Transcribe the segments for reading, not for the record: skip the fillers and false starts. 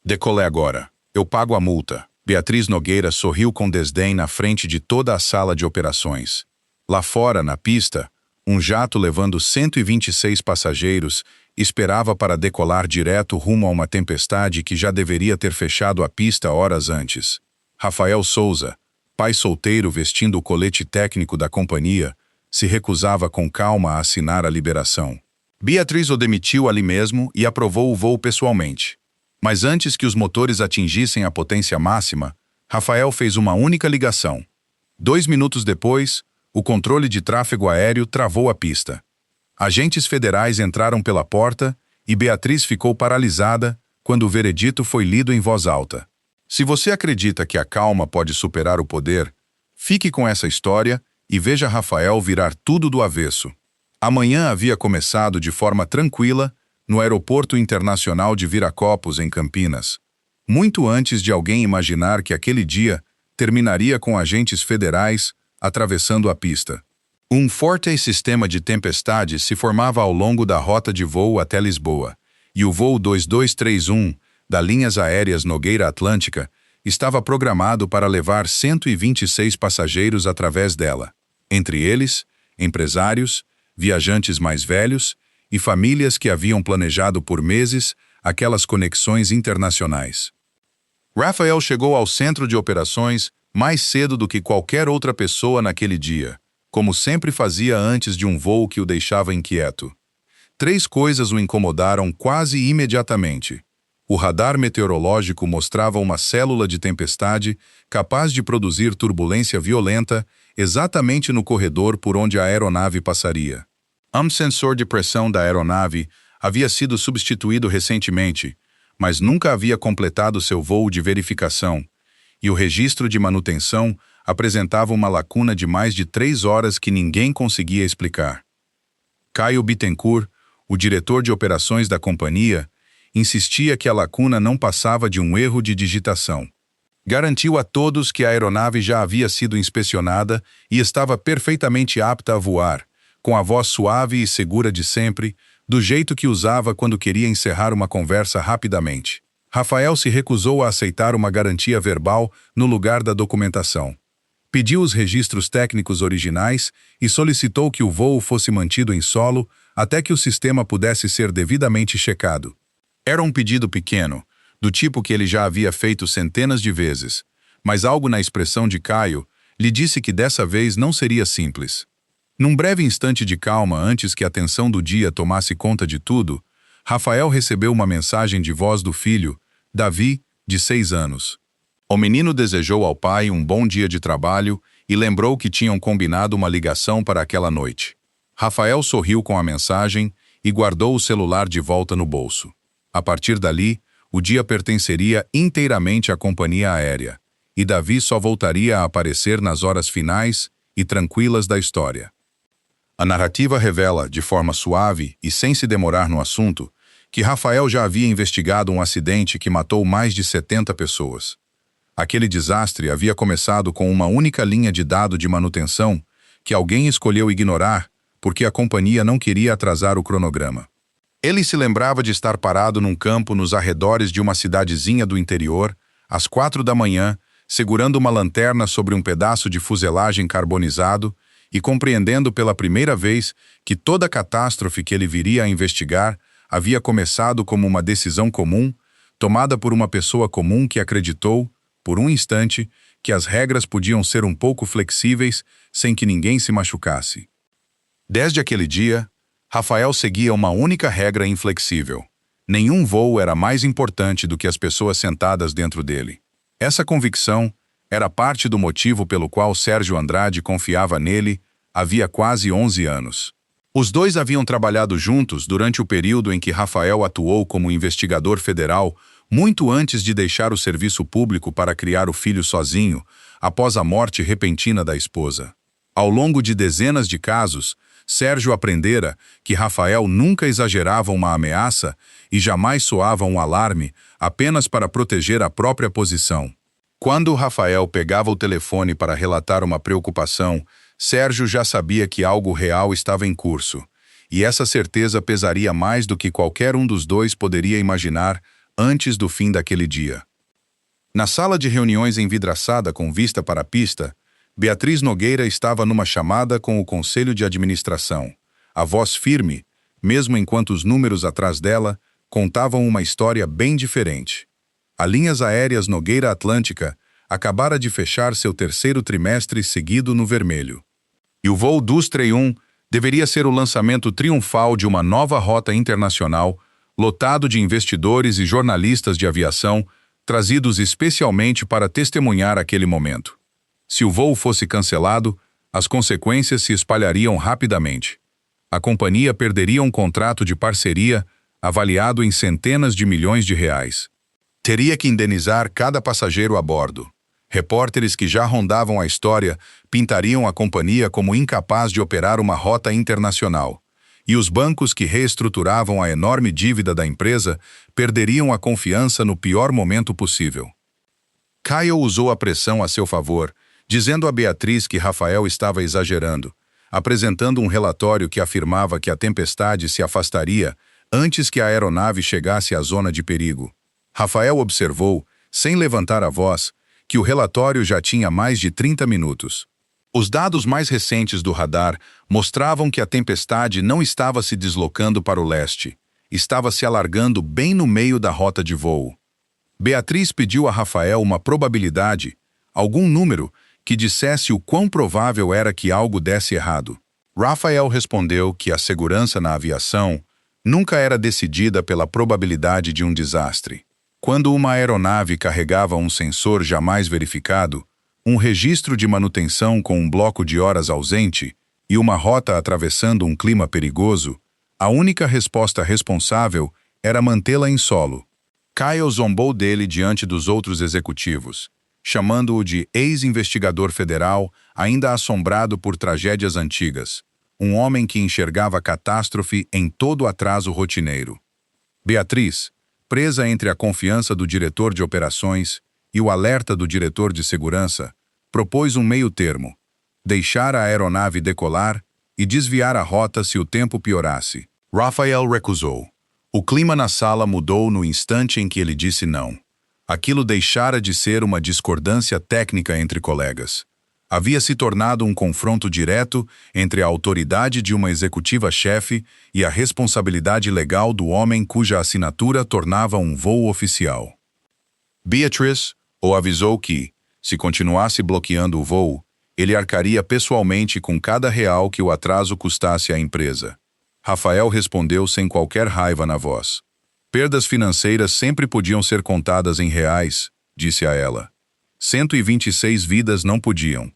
Decolé agora. Eu pago a multa. Beatriz Nogueira sorriu com desdém na frente de toda a sala de operações. Lá fora, na pista, um jato levando 126 passageiros esperava para decolar direto rumo a uma tempestade que já deveria ter fechado a pista horas antes. Rafael Souza, pai solteiro vestindo o colete técnico da companhia, se recusava com calma a assinar a liberação. Beatriz o demitiu ali mesmo e aprovou o voo pessoalmente. Mas antes que os motores atingissem a potência máxima, Rafael fez uma única ligação. 2 minutos depois, o controle de tráfego aéreo travou a pista. Agentes federais entraram pela porta e Beatriz ficou paralisada quando o veredito foi lido em voz alta. Se você acredita que a calma pode superar o poder, fique com essa história e veja Rafael virar tudo do avesso. Amanhã havia começado de forma tranquila no Aeroporto Internacional de Viracopos, em Campinas, muito antes de alguém imaginar que aquele dia terminaria com agentes federais atravessando a pista. Um forte sistema de tempestade se formava ao longo da rota de voo até Lisboa, e o voo 2231 da Linhas Aéreas Nogueira Atlântica estava programado para levar 126 passageiros através dela, entre eles, empresários, viajantes mais velhos e famílias que haviam planejado por meses aquelas conexões internacionais. Rafael chegou ao centro de operações mais cedo do que qualquer outra pessoa naquele dia, como sempre fazia antes de um voo que o deixava inquieto. 3 coisas o incomodaram quase imediatamente. O radar meteorológico mostrava uma célula de tempestade capaz de produzir turbulência violenta exatamente no corredor por onde a aeronave passaria. Um sensor de pressão da aeronave havia sido substituído recentemente, mas nunca havia completado seu voo de verificação, e o registro de manutenção apresentava uma lacuna de mais de 3 horas que ninguém conseguia explicar. Caio Bittencourt, o diretor de operações da companhia, insistia que a lacuna não passava de um erro de digitação. Garantiu a todos que a aeronave já havia sido inspecionada e estava perfeitamente apta a voar, com a voz suave e segura de sempre, do jeito que usava quando queria encerrar uma conversa rapidamente. Rafael se recusou a aceitar uma garantia verbal no lugar da documentação. Pediu os registros técnicos originais e solicitou que o voo fosse mantido em solo até que o sistema pudesse ser devidamente checado. Era um pedido pequeno, do tipo que ele já havia feito centenas de vezes, mas algo na expressão de Caio lhe disse que dessa vez não seria simples. Num breve instante de calma antes que a tensão do dia tomasse conta de tudo, Rafael recebeu uma mensagem de voz do filho, Davi, de 6 anos. O menino desejou ao pai um bom dia de trabalho e lembrou que tinham combinado uma ligação para aquela noite. Rafael sorriu com a mensagem e guardou o celular de volta no bolso. A partir dali, o dia pertenceria inteiramente à companhia aérea, e Davi só voltaria a aparecer nas horas finais e tranquilas da história. A narrativa revela, de forma suave e sem se demorar no assunto, que Rafael já havia investigado um acidente que matou mais de 70 pessoas. Aquele desastre havia começado com uma única linha de dado de manutenção que alguém escolheu ignorar porque a companhia não queria atrasar o cronograma. Ele se lembrava de estar parado num campo nos arredores de uma cidadezinha do interior, às 4 da manhã, segurando uma lanterna sobre um pedaço de fuselagem carbonizado e compreendendo pela primeira vez que toda a catástrofe que ele viria a investigar havia começado como uma decisão comum, tomada por uma pessoa comum que acreditou, por um instante, que as regras podiam ser um pouco flexíveis sem que ninguém se machucasse. Desde aquele dia, Rafael seguia uma única regra inflexível. Nenhum voo era mais importante do que as pessoas sentadas dentro dele. Essa convicção era parte do motivo pelo qual Sérgio Andrade confiava nele havia quase 11 anos. Os dois haviam trabalhado juntos durante o período em que Rafael atuou como investigador federal, muito antes de deixar o serviço público para criar o filho sozinho, após a morte repentina da esposa. Ao longo de dezenas de casos, Sérgio aprendera que Rafael nunca exagerava uma ameaça e jamais soava um alarme apenas para proteger a própria posição. Quando Rafael pegava o telefone para relatar uma preocupação, Sérgio já sabia que algo real estava em curso, e essa certeza pesaria mais do que qualquer um dos dois poderia imaginar antes do fim daquele dia. Na sala de reuniões envidraçada com vista para a pista, Beatriz Nogueira estava numa chamada com o Conselho de Administração. A voz firme, mesmo enquanto os números atrás dela contavam uma história bem diferente. A Linhas Aéreas Nogueira Atlântica acabara de fechar seu terceiro trimestre seguido no vermelho. E o voo Dustre 1 deveria ser o lançamento triunfal de uma nova rota internacional, lotado de investidores e jornalistas de aviação, trazidos especialmente para testemunhar aquele momento. Se o voo fosse cancelado, as consequências se espalhariam rapidamente. A companhia perderia um contrato de parceria avaliado em centenas de milhões de reais. Teria que indenizar cada passageiro a bordo. Repórteres que já rondavam a história pintariam a companhia como incapaz de operar uma rota internacional. E os bancos que reestruturavam a enorme dívida da empresa perderiam a confiança no pior momento possível. Kyle usou a pressão a seu favor, dizendo a Beatriz que Rafael estava exagerando, apresentando um relatório que afirmava que a tempestade se afastaria antes que a aeronave chegasse à zona de perigo. Rafael observou, sem levantar a voz, que o relatório já tinha mais de 30 minutos. Os dados mais recentes do radar mostravam que a tempestade não estava se deslocando para o leste, estava se alargando bem no meio da rota de voo. Beatriz pediu a Rafael uma probabilidade, algum número, que dissesse o quão provável era que algo desse errado. Rafael respondeu que a segurança na aviação nunca era decidida pela probabilidade de um desastre. Quando uma aeronave carregava um sensor jamais verificado, um registro de manutenção com um bloco de horas ausente e uma rota atravessando um clima perigoso, a única resposta responsável era mantê-la em solo. Kyle zombou dele diante dos outros executivos, chamando-o de ex-investigador federal ainda assombrado por tragédias antigas, um homem que enxergava catástrofe em todo atraso rotineiro. Beatriz, presa entre a confiança do diretor de operações e o alerta do diretor de segurança, propôs um meio-termo: deixar a aeronave decolar e desviar a rota se o tempo piorasse. Rafael recusou. O clima na sala mudou no instante em que ele disse não. Aquilo deixara de ser uma discordância técnica entre colegas. Havia se tornado um confronto direto entre a autoridade de uma executiva-chefe e a responsabilidade legal do homem cuja assinatura tornava um voo oficial. Beatriz o avisou que, se continuasse bloqueando o voo, ele arcaria pessoalmente com cada real que o atraso custasse à empresa. Rafael respondeu sem qualquer raiva na voz. Perdas financeiras sempre podiam ser contadas em reais, disse a ela. 126 vidas não podiam.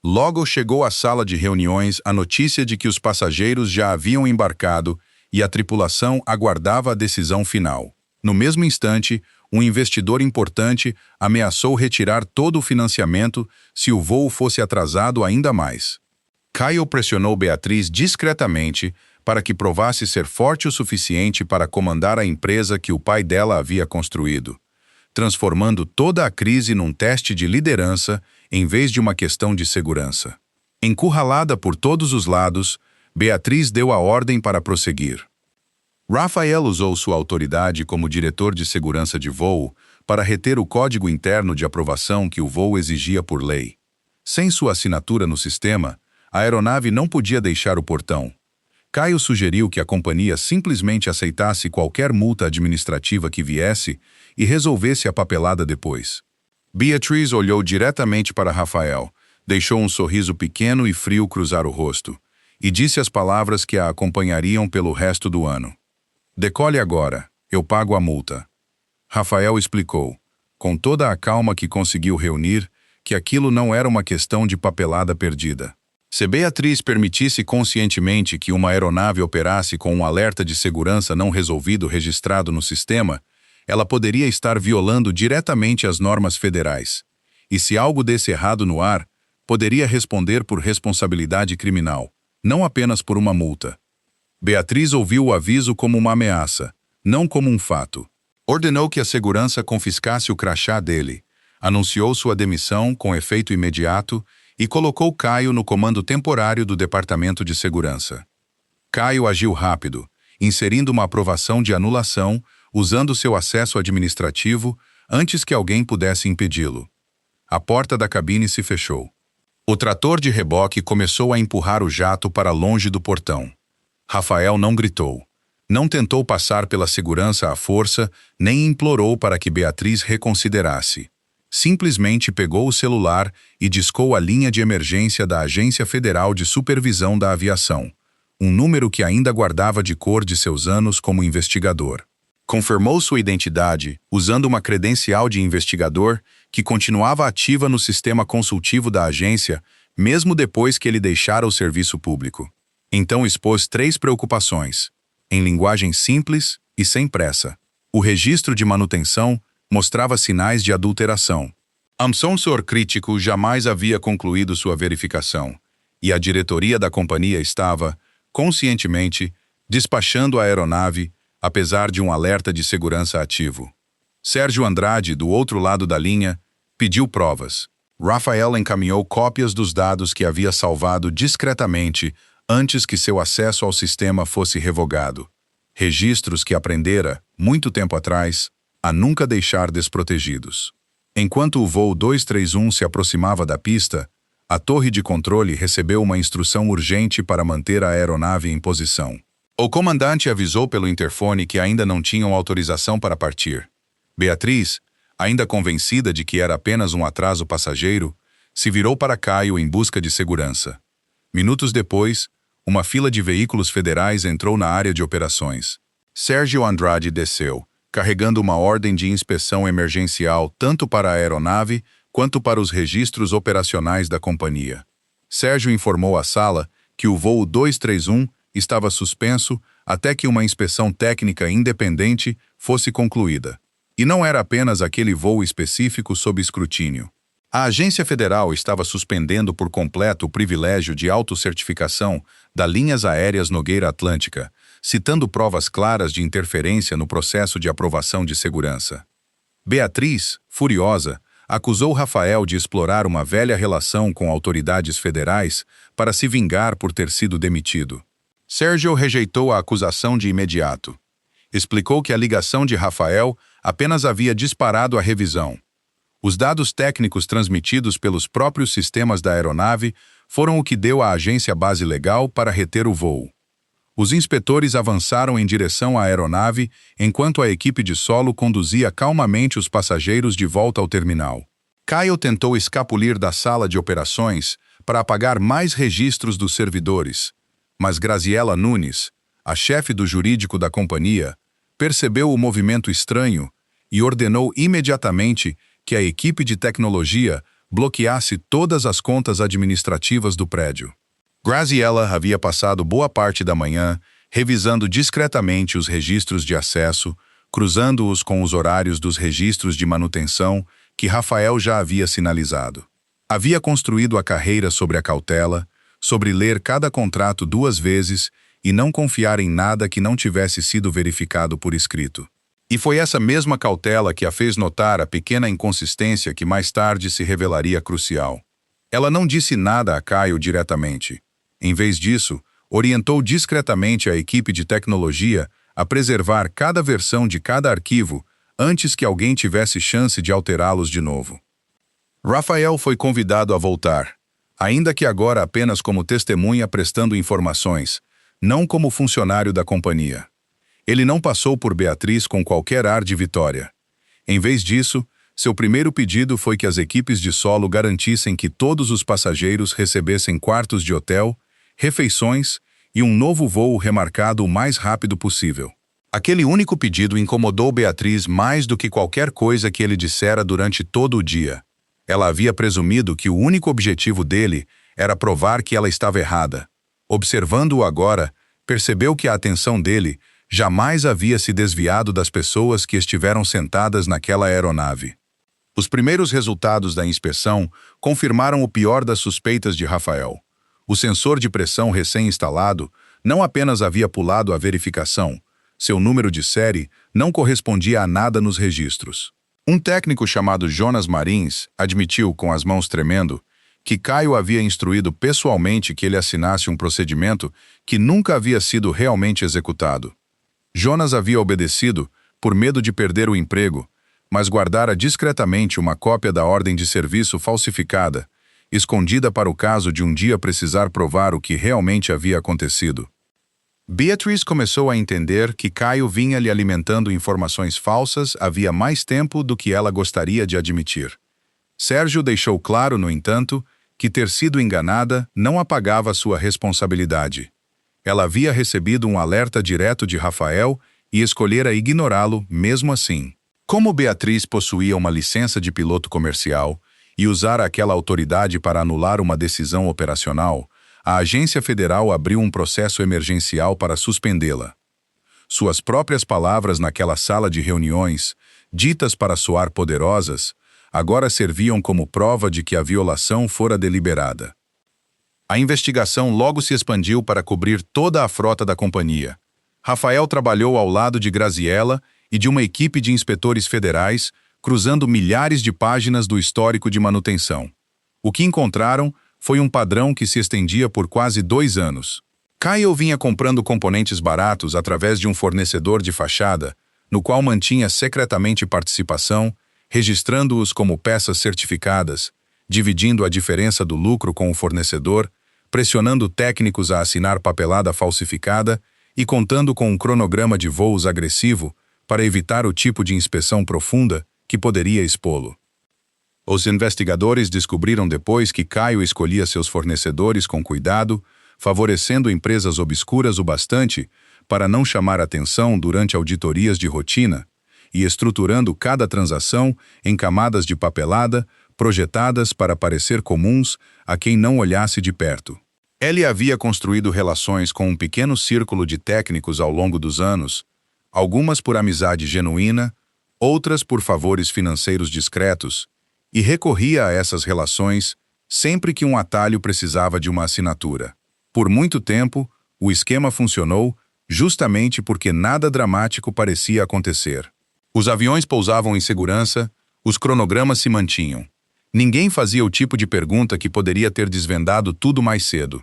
Logo chegou à sala de reuniões a notícia de que os passageiros já haviam embarcado e a tripulação aguardava a decisão final. No mesmo instante, um investidor importante ameaçou retirar todo o financiamento se o voo fosse atrasado ainda mais. Kyle pressionou Beatriz discretamente para que provasse ser forte o suficiente para comandar a empresa que o pai dela havia construído, transformando toda a crise num teste de liderança em vez de uma questão de segurança. Encurralada por todos os lados, Beatriz deu a ordem para prosseguir. Rafael usou sua autoridade como diretor de segurança de voo para reter o código interno de aprovação que o voo exigia por lei. Sem sua assinatura no sistema, a aeronave não podia deixar o portão. Kyle sugeriu que a companhia simplesmente aceitasse qualquer multa administrativa que viesse e resolvesse a papelada depois. Beatriz olhou diretamente para Rafael, deixou um sorriso pequeno e frio cruzar o rosto, e disse as palavras que a acompanhariam pelo resto do ano. Decole agora, eu pago a multa. Rafael explicou, com toda a calma que conseguiu reunir, que aquilo não era uma questão de papelada perdida. Se Beatriz permitisse conscientemente que uma aeronave operasse com um alerta de segurança não resolvido registrado no sistema, ela poderia estar violando diretamente as normas federais. E se algo desse errado no ar, poderia responder por responsabilidade criminal, não apenas por uma multa. Beatriz ouviu o aviso como uma ameaça, não como um fato. Ordenou que a segurança confiscasse o crachá dele, anunciou sua demissão com efeito imediato e colocou Caio no comando temporário do Departamento de Segurança. Caio agiu rápido, inserindo uma aprovação de anulação, usando seu acesso administrativo antes que alguém pudesse impedi-lo. A porta da cabine se fechou. O trator de reboque começou a empurrar o jato para longe do portão. Rafael não gritou. Não tentou passar pela segurança à força, nem implorou para que Beatriz reconsiderasse. Simplesmente pegou o celular e discou a linha de emergência da Agência Federal de Supervisão da Aviação, um número que ainda guardava de cor de seus anos como investigador. Confirmou sua identidade usando uma credencial de investigador que continuava ativa no sistema consultivo da agência, mesmo depois que ele deixara o serviço público. Então expôs 3 preocupações, em linguagem simples e sem pressa. O registro de manutenção mostrava sinais de adulteração. Um sensor crítico jamais havia concluído sua verificação, e a diretoria da companhia estava, conscientemente, despachando a aeronave, apesar de um alerta de segurança ativo. Sérgio Andrade, do outro lado da linha, pediu provas. Rafael encaminhou cópias dos dados que havia salvado discretamente antes que seu acesso ao sistema fosse revogado. Registros que aprendera, muito tempo atrás, a nunca deixar desprotegidos. Enquanto o voo 231 se aproximava da pista, a torre de controle recebeu uma instrução urgente para manter a aeronave em posição. O comandante avisou pelo interfone que ainda não tinham autorização para partir. Beatriz, ainda convencida de que era apenas um atraso passageiro, se virou para Caio em busca de segurança. Minutos depois, uma fila de veículos federais entrou na área de operações. Sérgio Andrade desceu, carregando uma ordem de inspeção emergencial tanto para a aeronave quanto para os registros operacionais da companhia. Sérgio informou à sala que o voo 231 estava suspenso até que uma inspeção técnica independente fosse concluída. E não era apenas aquele voo específico sob escrutínio. A Agência Federal estava suspendendo por completo o privilégio de autocertificação da Linhas Aéreas Nogueira Atlântica, citando provas claras de interferência no processo de aprovação de segurança. Beatriz, furiosa, acusou Rafael de explorar uma velha relação com autoridades federais para se vingar por ter sido demitido. Sérgio rejeitou a acusação de imediato. Explicou que a ligação de Rafael apenas havia disparado a revisão. Os dados técnicos transmitidos pelos próprios sistemas da aeronave foram o que deu à agência base legal para reter o voo. Os inspetores avançaram em direção à aeronave enquanto a equipe de solo conduzia calmamente os passageiros de volta ao terminal. Caio tentou escapulir da sala de operações para apagar mais registros dos servidores, mas Graziela Nunes, a chefe do jurídico da companhia, percebeu o movimento estranho e ordenou imediatamente que a equipe de tecnologia bloqueasse todas as contas administrativas do prédio. Graziella havia passado boa parte da manhã revisando discretamente os registros de acesso, cruzando-os com os horários dos registros de manutenção que Rafael já havia sinalizado. Havia construído a carreira sobre a cautela, sobre ler cada contrato 2 vezes e não confiar em nada que não tivesse sido verificado por escrito. E foi essa mesma cautela que a fez notar a pequena inconsistência que mais tarde se revelaria crucial. Ela não disse nada a Caio diretamente. Em vez disso, orientou discretamente a equipe de tecnologia a preservar cada versão de cada arquivo antes que alguém tivesse chance de alterá-los de novo. Rafael foi convidado a voltar, ainda que agora apenas como testemunha prestando informações, não como funcionário da companhia. Ele não passou por Beatriz com qualquer ar de vitória. Em vez disso, seu primeiro pedido foi que as equipes de solo garantissem que todos os passageiros recebessem quartos de hotel, refeições e um novo voo remarcado o mais rápido possível. Aquele único pedido incomodou Beatriz mais do que qualquer coisa que ele dissera durante todo o dia. Ela havia presumido que o único objetivo dele era provar que ela estava errada. Observando-o agora, percebeu que a atenção dele jamais havia se desviado das pessoas que estiveram sentadas naquela aeronave. Os primeiros resultados da inspeção confirmaram o pior das suspeitas de Rafael. O sensor de pressão recém-instalado não apenas havia pulado a verificação, seu número de série não correspondia a nada nos registros. Um técnico chamado Jonas Marins admitiu, com as mãos tremendo, que Caio havia instruído pessoalmente que ele assinasse um procedimento que nunca havia sido realmente executado. Jonas havia obedecido por medo de perder o emprego, mas guardara discretamente uma cópia da ordem de serviço falsificada, escondida para o caso de um dia precisar provar o que realmente havia acontecido. Beatriz começou a entender que Caio vinha lhe alimentando informações falsas havia mais tempo do que ela gostaria de admitir. Sérgio deixou claro, no entanto, que ter sido enganada não apagava sua responsabilidade. Ela havia recebido um alerta direto de Rafael e escolhera ignorá-lo mesmo assim. Como Beatriz possuía uma licença de piloto comercial e usara aquela autoridade para anular uma decisão operacional, a Agência Federal abriu um processo emergencial para suspendê-la. Suas próprias palavras naquela sala de reuniões, ditas para soar poderosas, agora serviam como prova de que a violação fora deliberada. A investigação logo se expandiu para cobrir toda a frota da companhia. Rafael trabalhou ao lado de Graziella e de uma equipe de inspetores federais, cruzando milhares de páginas do histórico de manutenção. O que encontraram foi um padrão que se estendia por quase 2 anos. Caio vinha comprando componentes baratos através de um fornecedor de fachada, no qual mantinha secretamente participação, registrando-os como peças certificadas, dividindo a diferença do lucro com o fornecedor, pressionando técnicos a assinar papelada falsificada e contando com um cronograma de voos agressivo para evitar o tipo de inspeção profunda que poderia expô-lo. Os investigadores descobriram depois que Caio escolhia seus fornecedores com cuidado, favorecendo empresas obscuras o bastante para não chamar atenção durante auditorias de rotina e estruturando cada transação em camadas de papelada projetadas para parecer comuns a quem não olhasse de perto. Ele havia construído relações com um pequeno círculo de técnicos ao longo dos anos, algumas por amizade genuína, outras por favores financeiros discretos, e recorria a essas relações sempre que um atalho precisava de uma assinatura. Por muito tempo, o esquema funcionou justamente porque nada dramático parecia acontecer. Os aviões pousavam em segurança, os cronogramas se mantinham. Ninguém fazia o tipo de pergunta que poderia ter desvendado tudo mais cedo.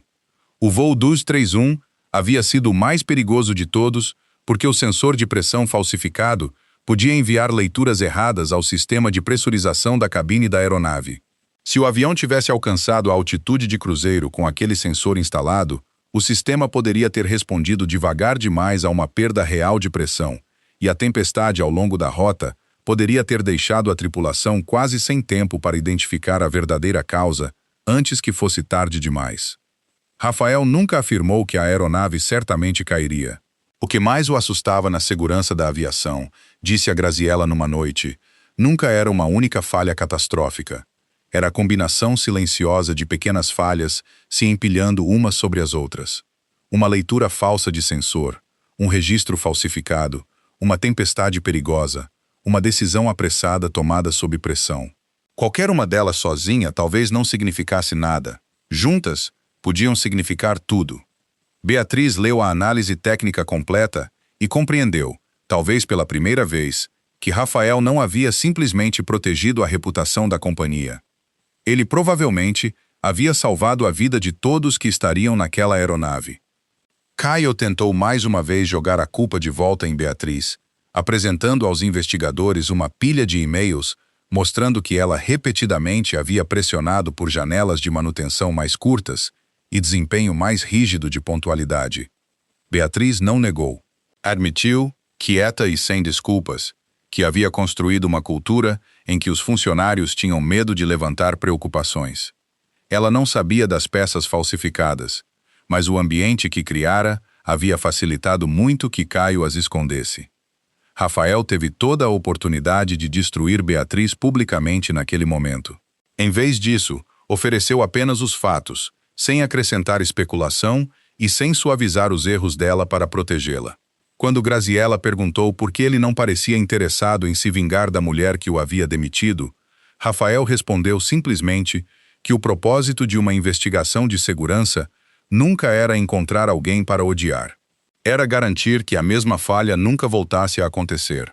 O voo 231 havia sido o mais perigoso de todos porque o sensor de pressão falsificado podia enviar leituras erradas ao sistema de pressurização da cabine da aeronave. Se o avião tivesse alcançado a altitude de cruzeiro com aquele sensor instalado, o sistema poderia ter respondido devagar demais a uma perda real de pressão, e a tempestade ao longo da rota poderia ter deixado a tripulação quase sem tempo para identificar a verdadeira causa antes que fosse tarde demais. Rafael nunca afirmou que a aeronave certamente cairia. O que mais o assustava na segurança da aviação, disse a Graziella numa noite, nunca era uma única falha catastrófica. Era a combinação silenciosa de pequenas falhas se empilhando umas sobre as outras. Uma leitura falsa de sensor, um registro falsificado, uma tempestade perigosa, uma decisão apressada tomada sob pressão. Qualquer uma delas sozinha talvez não significasse nada. Juntas, podiam significar tudo. Beatriz leu a análise técnica completa e compreendeu, talvez pela primeira vez, que Rafael não havia simplesmente protegido a reputação da companhia. Ele provavelmente havia salvado a vida de todos que estariam naquela aeronave. Caio tentou mais uma vez jogar a culpa de volta em Beatriz, apresentando aos investigadores uma pilha de e-mails mostrando que ela repetidamente havia pressionado por janelas de manutenção mais curtas e desempenho mais rígido de pontualidade. Beatriz não negou. Admitiu, quieta e sem desculpas, que havia construído uma cultura em que os funcionários tinham medo de levantar preocupações. Ela não sabia das peças falsificadas, mas o ambiente que criara havia facilitado muito que Caio as escondesse. Rafael teve toda a oportunidade de destruir Beatriz publicamente naquele momento. Em vez disso, ofereceu apenas os fatos, sem acrescentar especulação e sem suavizar os erros dela para protegê-la. Quando Graziella perguntou por que ele não parecia interessado em se vingar da mulher que o havia demitido, Rafael respondeu simplesmente que o propósito de uma investigação de segurança nunca era encontrar alguém para odiar. Era garantir que a mesma falha nunca voltasse a acontecer.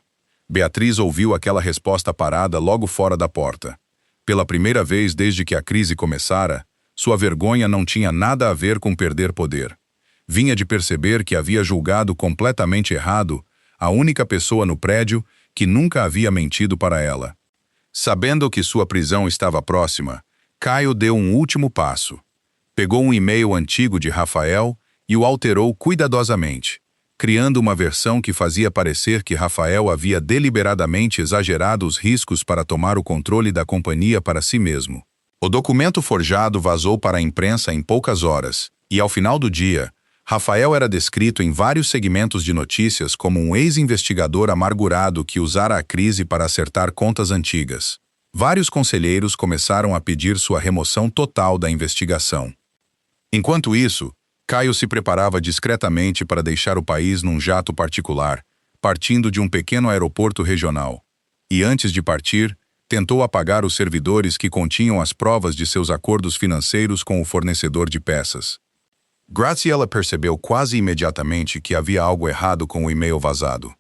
Beatriz ouviu aquela resposta parada logo fora da porta. Pela primeira vez desde que a crise começara, sua vergonha não tinha nada a ver com perder poder. Vinha de perceber que havia julgado completamente errado a única pessoa no prédio que nunca havia mentido para ela. Sabendo que sua prisão estava próxima, Caio deu um último passo. Pegou um e-mail antigo de Rafael e o alterou cuidadosamente, criando uma versão que fazia parecer que Rafael havia deliberadamente exagerado os riscos para tomar o controle da companhia para si mesmo. O documento forjado vazou para a imprensa em poucas horas, e ao final do dia, Rafael era descrito em vários segmentos de notícias como um ex-investigador amargurado que usara a crise para acertar contas antigas. Vários conselheiros começaram a pedir sua remoção total da investigação. Enquanto isso, Caio se preparava discretamente para deixar o país num jato particular, partindo de um pequeno aeroporto regional. E antes de partir, tentou apagar os servidores que continham as provas de seus acordos financeiros com o fornecedor de peças. Graziella percebeu quase imediatamente que havia algo errado com o e-mail vazado.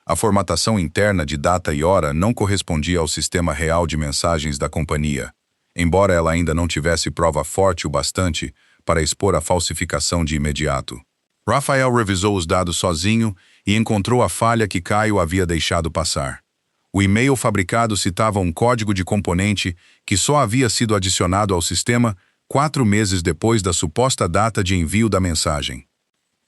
A formatação interna de data e hora não correspondia ao sistema real de mensagens da companhia, embora ela ainda não tivesse prova forte o bastante para expor a falsificação de imediato. Rafael revisou os dados sozinho e encontrou a falha que Caio havia deixado passar. O e-mail fabricado citava um código de componente que só havia sido adicionado ao sistema 4 meses depois da suposta data de envio da mensagem.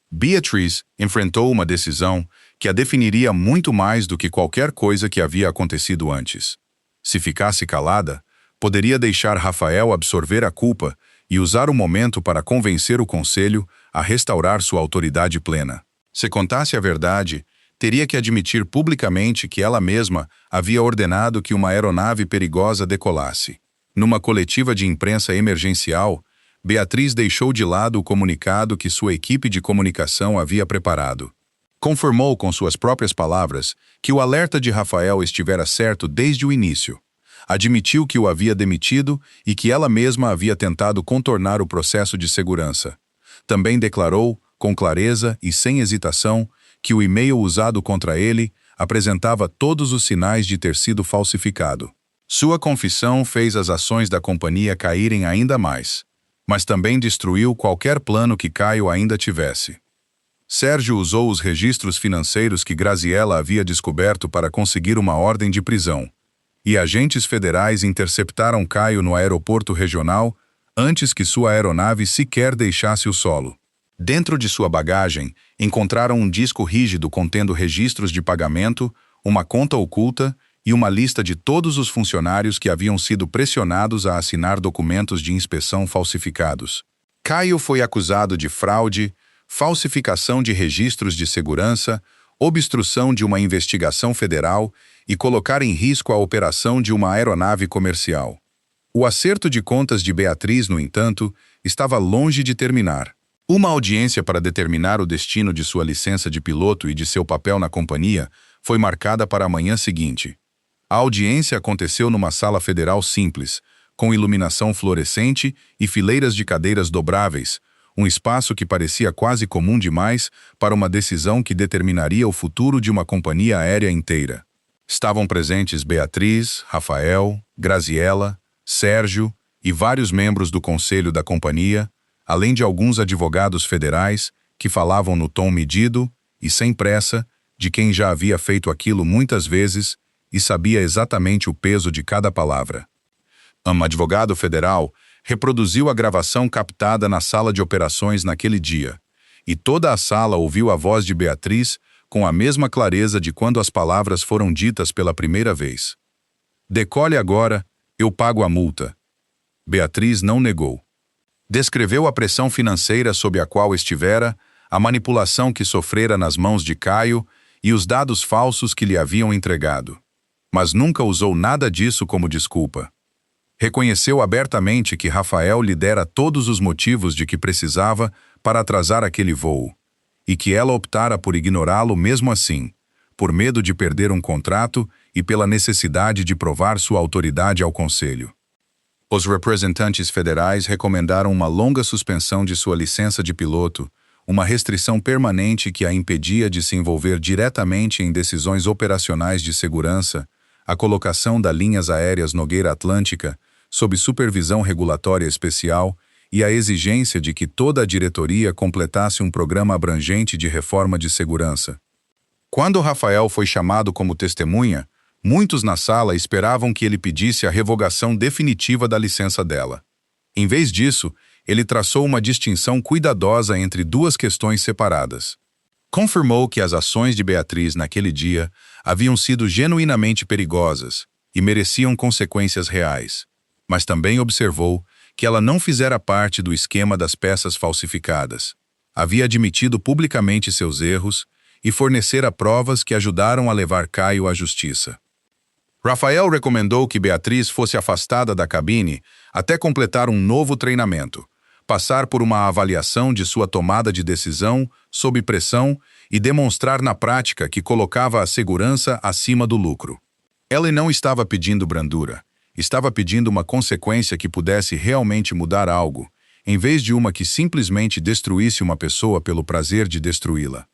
Beatriz enfrentou uma decisão que a definiria muito mais do que qualquer coisa que havia acontecido antes. Se ficasse calada, poderia deixar Rafael absorver a culpa e usar o momento para convencer o conselho a restaurar sua autoridade plena. Se contasse a verdade, teria que admitir publicamente que ela mesma havia ordenado que uma aeronave perigosa decolasse. Numa coletiva de imprensa emergencial, Beatriz deixou de lado o comunicado que sua equipe de comunicação havia preparado. Confirmou com suas próprias palavras que o alerta de Rafael estivera certo desde o início. Admitiu que o havia demitido e que ela mesma havia tentado contornar o processo de segurança. Também declarou, com clareza e sem hesitação, que o e-mail usado contra ele apresentava todos os sinais de ter sido falsificado. Sua confissão fez as ações da companhia caírem ainda mais, mas também destruiu qualquer plano que Caio ainda tivesse. Sérgio usou os registros financeiros que Graziella havia descoberto para conseguir uma ordem de prisão, e agentes federais interceptaram Caio no aeroporto regional antes que sua aeronave sequer deixasse o solo. Dentro de sua bagagem, encontraram um disco rígido contendo registros de pagamento, uma conta oculta e uma lista de todos os funcionários que haviam sido pressionados a assinar documentos de inspeção falsificados. Caio foi acusado de fraude, falsificação de registros de segurança, obstrução de uma investigação federal e colocar em risco a operação de uma aeronave comercial. O acerto de contas de Beatriz, no entanto, estava longe de terminar. Uma audiência para determinar o destino de sua licença de piloto e de seu papel na companhia foi marcada para a manhã seguinte. A audiência aconteceu numa sala federal simples, com iluminação fluorescente e fileiras de cadeiras dobráveis, um espaço que parecia quase comum demais para uma decisão que determinaria o futuro de uma companhia aérea inteira. Estavam presentes Beatriz, Rafael, Graziella, Sérgio e vários membros do conselho da companhia, além de alguns advogados federais que falavam no tom medido e sem pressa de quem já havia feito aquilo muitas vezes e sabia exatamente o peso de cada palavra. Um advogado federal reproduziu a gravação captada na sala de operações naquele dia, e toda a sala ouviu a voz de Beatriz com a mesma clareza de quando as palavras foram ditas pela primeira vez. "Decole agora, eu pago a multa." Beatriz não negou. Descreveu a pressão financeira sob a qual estivera, a manipulação que sofrera nas mãos de Caio e os dados falsos que lhe haviam entregado. Mas nunca usou nada disso como desculpa. Reconheceu abertamente que Rafael lhe dera todos os motivos de que precisava para atrasar aquele voo, e que ela optara por ignorá-lo mesmo assim, por medo de perder um contrato e pela necessidade de provar sua autoridade ao conselho. Os representantes federais recomendaram uma longa suspensão de sua licença de piloto, uma restrição permanente que a impedia de se envolver diretamente em decisões operacionais de segurança, a colocação das linhas aéreas Nogueira Atlântica sob supervisão regulatória especial e a exigência de que toda a diretoria completasse um programa abrangente de reforma de segurança. Quando Rafael foi chamado como testemunha, muitos na sala esperavam que ele pedisse a revogação definitiva da licença dela. Em vez disso, ele traçou uma distinção cuidadosa entre duas questões separadas. Confirmou que as ações de Beatriz naquele dia haviam sido genuinamente perigosas e mereciam consequências reais, mas também observou que ela não fizera parte do esquema das peças falsificadas. Havia admitido publicamente seus erros e fornecera provas que ajudaram a levar Caio à justiça. Rafael recomendou que Beatriz fosse afastada da cabine até completar um novo treinamento, passar por uma avaliação de sua tomada de decisão sob pressão e demonstrar na prática que colocava a segurança acima do lucro. Ela não estava pedindo brandura, estava pedindo uma consequência que pudesse realmente mudar algo, em vez de uma que simplesmente destruísse uma pessoa pelo prazer de destruí-la.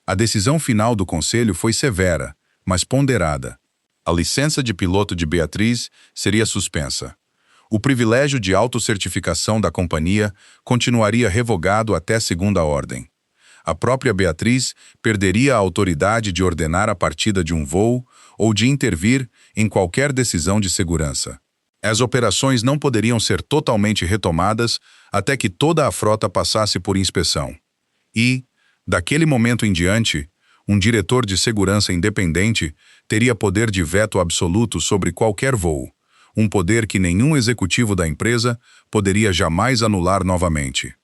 A decisão final do conselho foi severa, mas ponderada. A licença de piloto de Beatriz seria suspensa. O privilégio de autocertificação da companhia continuaria revogado até segunda ordem. A própria Beatriz perderia a autoridade de ordenar a partida de um voo ou de intervir em qualquer decisão de segurança. As operações não poderiam ser totalmente retomadas até que toda a frota passasse por inspeção. E, daquele momento em diante, um diretor de segurança independente teria poder de veto absoluto sobre qualquer voo, um poder que nenhum executivo da empresa poderia jamais anular novamente.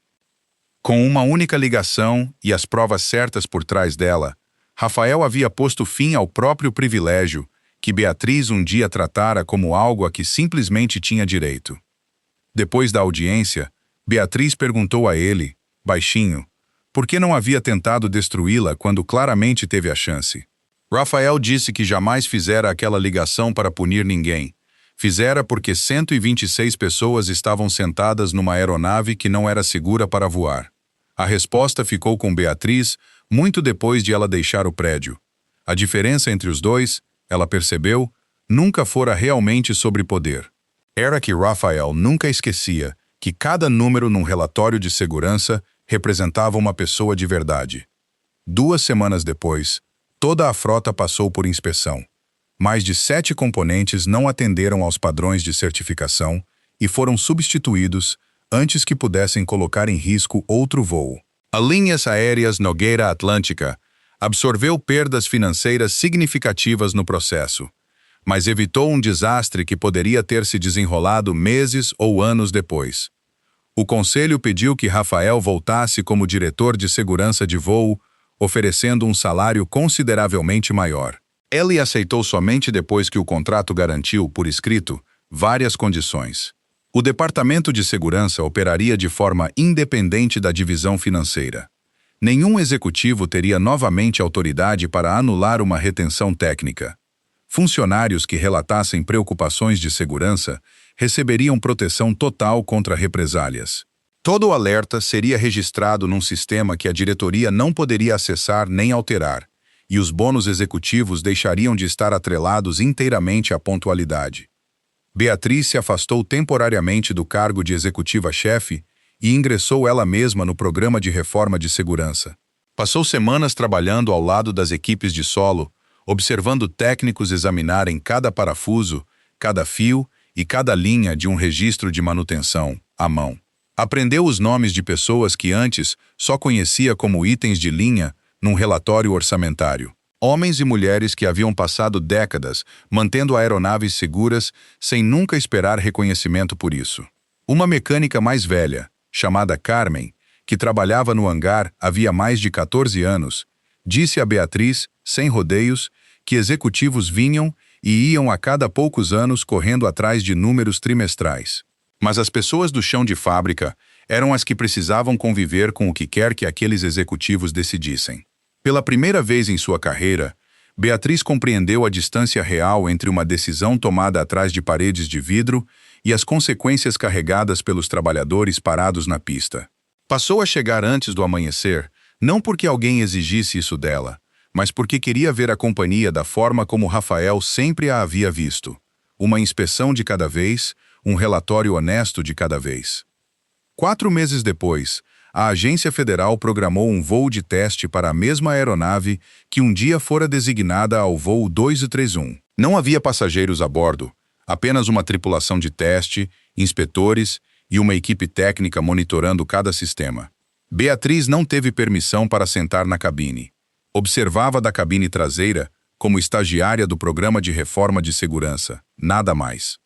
Com uma única ligação e as provas certas por trás dela, Rafael havia posto fim ao próprio privilégio que Beatriz um dia tratara como algo a que simplesmente tinha direito. Depois da audiência, Beatriz perguntou a ele, baixinho, por que não havia tentado destruí-la quando claramente teve a chance. Rafael disse que jamais fizera aquela ligação para punir ninguém. Fizera porque 126 pessoas estavam sentadas numa aeronave que não era segura para voar. A resposta ficou com Beatriz muito depois de ela deixar o prédio. A diferença entre os dois, ela percebeu, nunca fora realmente sobre poder. Era que Rafael nunca esquecia que cada número num relatório de segurança representava uma pessoa de verdade. 2 semanas depois, toda a frota passou por inspeção. Mais de 7 componentes não atenderam aos padrões de certificação e foram substituídos antes que pudessem colocar em risco outro voo. A Linhas Aéreas Nogueira Atlântica absorveu perdas financeiras significativas no processo, mas evitou um desastre que poderia ter se desenrolado meses ou anos depois. O conselho pediu que Rafael voltasse como diretor de segurança de voo, oferecendo um salário consideravelmente maior. Ele aceitou somente depois que o contrato garantiu, por escrito, várias condições. O Departamento de Segurança operaria de forma independente da divisão financeira. Nenhum executivo teria novamente autoridade para anular uma retenção técnica. Funcionários que relatassem preocupações de segurança receberiam proteção total contra represálias. Todo o alerta seria registrado num sistema que a diretoria não poderia acessar nem alterar, e os bônus executivos deixariam de estar atrelados inteiramente à pontualidade. Beatriz se afastou temporariamente do cargo de executiva-chefe e ingressou ela mesma no programa de reforma de segurança. Passou semanas trabalhando ao lado das equipes de solo, observando técnicos examinarem cada parafuso, cada fio e cada linha de um registro de manutenção, à mão. Aprendeu os nomes de pessoas que antes só conhecia como itens de linha num relatório orçamentário. Homens e mulheres que haviam passado décadas mantendo aeronaves seguras sem nunca esperar reconhecimento por isso. Uma mecânica mais velha, chamada Carmen, que trabalhava no hangar havia mais de 14 anos, disse a Beatriz, sem rodeios, que executivos vinham e iam a cada poucos anos correndo atrás de números trimestrais. Mas as pessoas do chão de fábrica eram as que precisavam conviver com o que quer que aqueles executivos decidissem. Pela primeira vez em sua carreira, Beatriz compreendeu a distância real entre uma decisão tomada atrás de paredes de vidro e as consequências carregadas pelos trabalhadores parados na pista. Passou a chegar antes do amanhecer, não porque alguém exigisse isso dela, mas porque queria ver a companhia da forma como Rafael sempre a havia visto. Uma inspeção de cada vez, um relatório honesto de cada vez. 4 meses depois, a agência federal programou um voo de teste para a mesma aeronave que um dia fora designada ao voo 231. Não havia passageiros a bordo, apenas uma tripulação de teste, inspetores e uma equipe técnica monitorando cada sistema. Beatriz não teve permissão para sentar na cabine. Observava da cabine traseira como estagiária do programa de reforma de segurança, nada mais.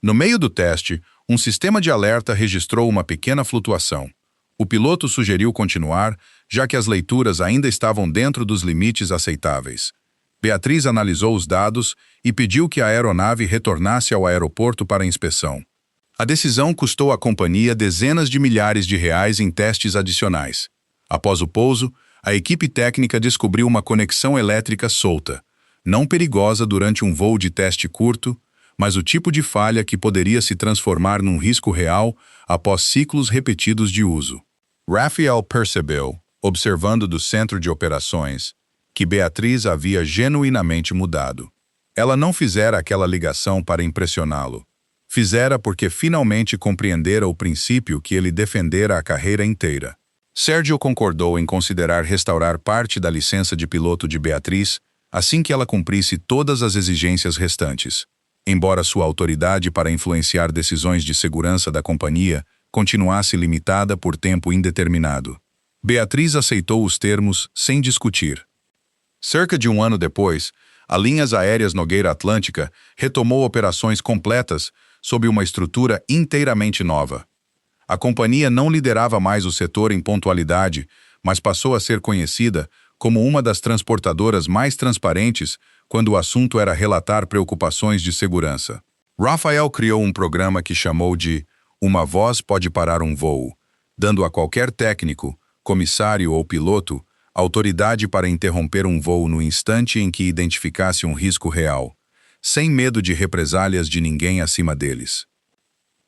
No meio do teste, um sistema de alerta registrou uma pequena flutuação. O piloto sugeriu continuar, já que as leituras ainda estavam dentro dos limites aceitáveis. Beatriz analisou os dados e pediu que a aeronave retornasse ao aeroporto para inspeção. A decisão custou à companhia dezenas de milhares de reais em testes adicionais. Após o pouso, a equipe técnica descobriu uma conexão elétrica solta, não perigosa durante um voo de teste curto, mas o tipo de falha que poderia se transformar num risco real após ciclos repetidos de uso. Raphael percebeu, observando do centro de operações, que Beatriz havia genuinamente mudado. Ela não fizera aquela ligação para impressioná-lo. Fizera porque finalmente compreendera o princípio que ele defendera a carreira inteira. Sérgio concordou em considerar restaurar parte da licença de piloto de Beatriz assim que ela cumprisse todas as exigências restantes. Embora sua autoridade para influenciar decisões de segurança da companhia continuasse limitada por tempo indeterminado. Beatriz aceitou os termos sem discutir. Cerca de um ano depois, a Linhas Aéreas Nogueira Atlântica retomou operações completas sob uma estrutura inteiramente nova. A companhia não liderava mais o setor em pontualidade, mas passou a ser conhecida como uma das transportadoras mais transparentes quando o assunto era relatar preocupações de segurança. Raphael criou um programa que chamou de Uma Voz Pode Parar um Voo, dando a qualquer técnico, comissário ou piloto autoridade para interromper um voo no instante em que identificasse um risco real, sem medo de represálias de ninguém acima deles.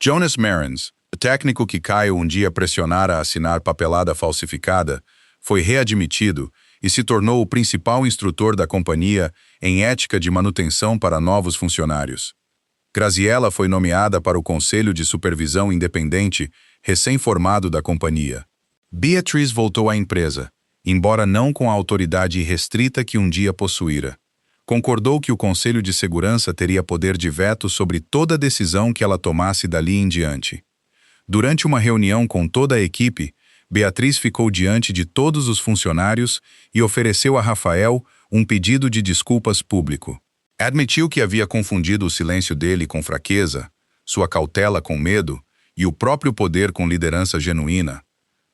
Jonas Marins, o técnico que Caio um dia pressionara a assinar papelada falsificada, foi readmitido e se tornou o principal instrutor da companhia em ética de manutenção para novos funcionários. Graziella foi nomeada para o Conselho de Supervisão Independente, recém-formado da companhia. Beatriz voltou à empresa, embora não com a autoridade irrestrita que um dia possuíra. Concordou que o Conselho de Segurança teria poder de veto sobre toda decisão que ela tomasse dali em diante. Durante uma reunião com toda a equipe, Beatriz ficou diante de todos os funcionários e ofereceu a Raphael um pedido de desculpas público. Admitiu que havia confundido o silêncio dele com fraqueza, sua cautela com medo e o próprio poder com liderança genuína.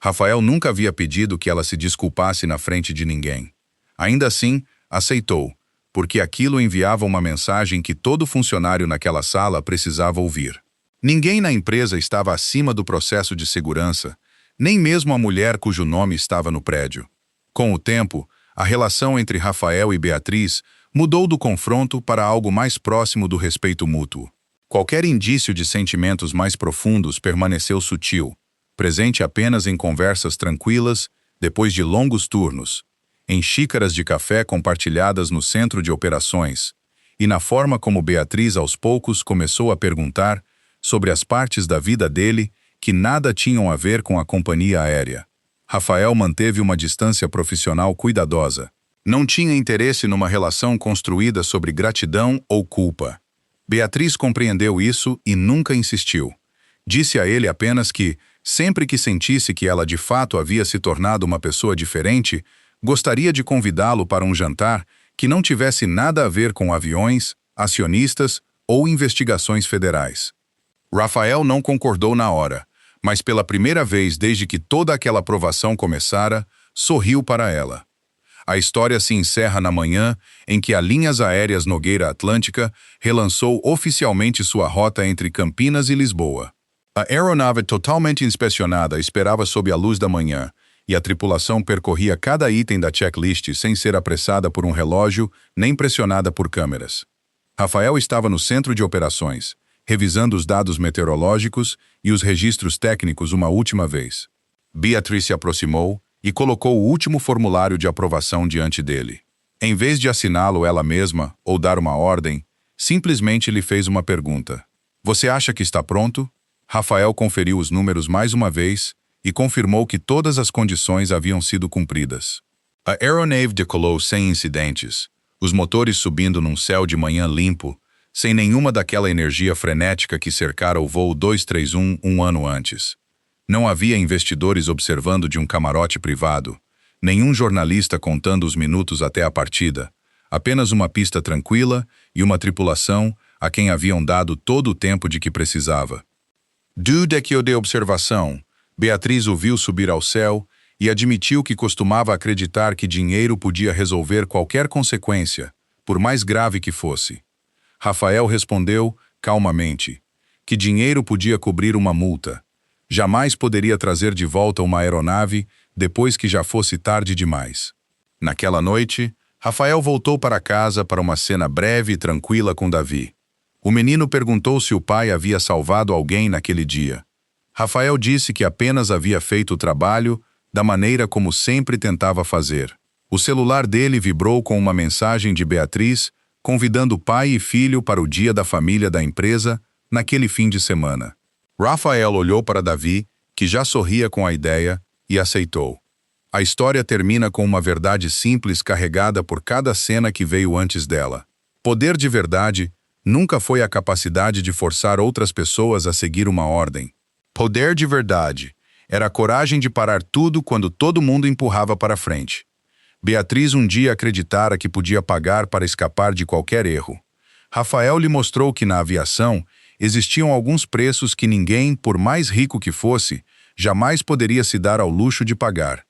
Raphael nunca havia pedido que ela se desculpasse na frente de ninguém. Ainda assim, aceitou, porque aquilo enviava uma mensagem que todo funcionário naquela sala precisava ouvir. Ninguém na empresa estava acima do processo de segurança, nem mesmo a mulher cujo nome estava no prédio. Com o tempo, a relação entre Raphael e Beatriz mudou do confronto para algo mais próximo do respeito mútuo. Qualquer indício de sentimentos mais profundos permaneceu sutil, presente apenas em conversas tranquilas, depois de longos turnos, em xícaras de café compartilhadas no centro de operações, e na forma como Beatriz aos poucos começou a perguntar sobre as partes da vida dele que nada tinham a ver com a companhia aérea. Raphael manteve uma distância profissional cuidadosa. Não tinha interesse numa relação construída sobre gratidão ou culpa. Beatriz compreendeu isso e nunca insistiu. Disse a ele apenas que, sempre que sentisse que ela de fato havia se tornado uma pessoa diferente, gostaria de convidá-lo para um jantar que não tivesse nada a ver com aviões, acionistas ou investigações federais. Raphael não concordou na hora, mas pela primeira vez desde que toda aquela provação começara, sorriu para ela. A história se encerra na manhã em que a Linhas Aéreas Nogueira Atlântica relançou oficialmente sua rota entre Campinas e Lisboa. A aeronave totalmente inspecionada esperava sob a luz da manhã, e a tripulação percorria cada item da checklist sem ser apressada por um relógio nem pressionada por câmeras. Raphael estava no centro de operações, revisando os dados meteorológicos e os registros técnicos uma última vez. Beatriz se aproximou e colocou o último formulário de aprovação diante dele. Em vez de assiná-lo ela mesma ou dar uma ordem, simplesmente lhe fez uma pergunta. Você acha que está pronto? Raphael conferiu os números mais uma vez e confirmou que todas as condições haviam sido cumpridas. A aeronave decolou sem incidentes, os motores subindo num céu de manhã limpo, sem nenhuma daquela energia frenética que cercara o voo 231 um ano antes. Não havia investidores observando de um camarote privado, nenhum jornalista contando os minutos até a partida, apenas uma pista tranquila e uma tripulação a quem haviam dado todo o tempo de que precisava. Do deck de observação, Beatriz o viu subir ao céu e admitiu que costumava acreditar que dinheiro podia resolver qualquer consequência, por mais grave que fosse. Rafael respondeu, calmamente, que dinheiro podia cobrir uma multa. Jamais poderia trazer de volta uma aeronave depois que já fosse tarde demais. Naquela noite, Rafael voltou para casa para uma cena breve e tranquila com Davi. O menino perguntou se o pai havia salvado alguém naquele dia. Rafael disse que apenas havia feito o trabalho da maneira como sempre tentava fazer. O celular dele vibrou com uma mensagem de Beatriz, convidando pai e filho para o dia da família da empresa, naquele fim de semana. Rafael olhou para Davi, que já sorria com a ideia, e aceitou. A história termina com uma verdade simples carregada por cada cena que veio antes dela. Poder de verdade nunca foi a capacidade de forçar outras pessoas a seguir uma ordem. Poder de verdade era a coragem de parar tudo quando todo mundo empurrava para frente. Beatriz um dia acreditara que podia pagar para escapar de qualquer erro. Rafael lhe mostrou que na aviação existiam alguns preços que ninguém, por mais rico que fosse, jamais poderia se dar ao luxo de pagar.